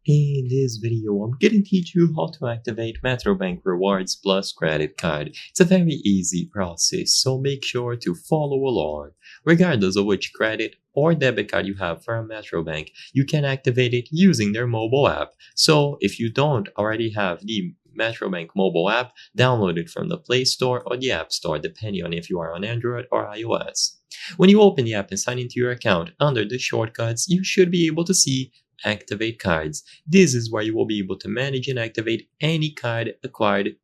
In this video, I'm going to teach you how to activate Metrobank Rewards Plus credit card. It's a very easy process, so make sure to follow along. Regardless of which credit or debit card you have from Metrobank, you can activate it using their mobile app. So if you don't already have the Metrobank mobile app, download it from the Play Store or the App Store, depending on if you are on Android or iOS. When you open the app and sign into your account, under the shortcuts, you should be able to see Activate Cards. This is where you will be able to manage and activate any card acquired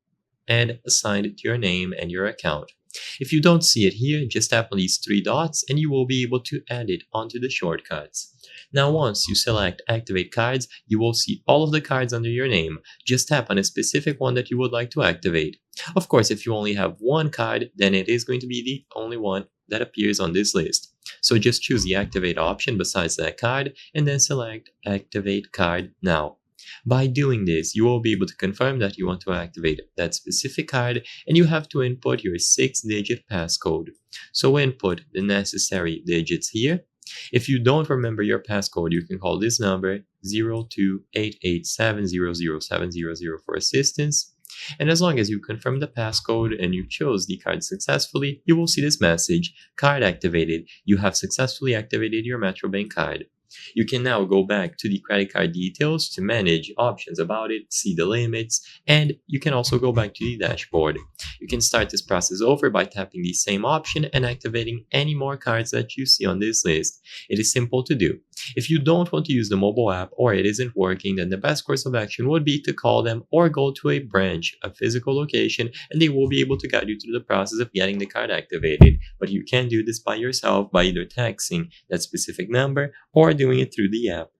and assigned to your name and your account. If you don't see it here, just tap on these three dots and you will be able to add it onto the shortcuts. Now once you select Activate Cards, you will see all of the cards under your name. Just tap on a specific one that you would like to activate. Of course, if you only have one card, then it is going to be the only one that appears on this list. So just choose the Activate option besides that card and then select Activate Card Now. By doing this, you will be able to confirm that you want to activate that specific card and you have to input your 6-digit passcode. So input the necessary digits here. If you don't remember your passcode, you can call this number 0288700700 for assistance. And as long as you confirm the passcode and you chose the card successfully, you will see this message, card activated. You have successfully activated your Metrobank card. You can now go back to the credit card details to manage options about it, see the limits, and you can also go back to the dashboard. You can start this process over by tapping the same option and activating any more cards that you see on this list. It is simple to do. If you don't want to use the mobile app or it isn't working, then the best course of action would be to call them or go to a branch, a physical location, and they will be able to guide you through the process of getting the card activated. But you can do this by yourself by either texting that specific number or doing it through the app.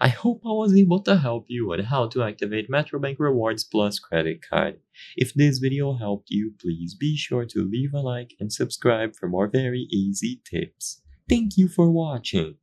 I hope I was able to help you on how to activate Metrobank Rewards Plus credit card. If this video helped you, please be sure to leave a like and subscribe for more very easy tips. Thank you for watching.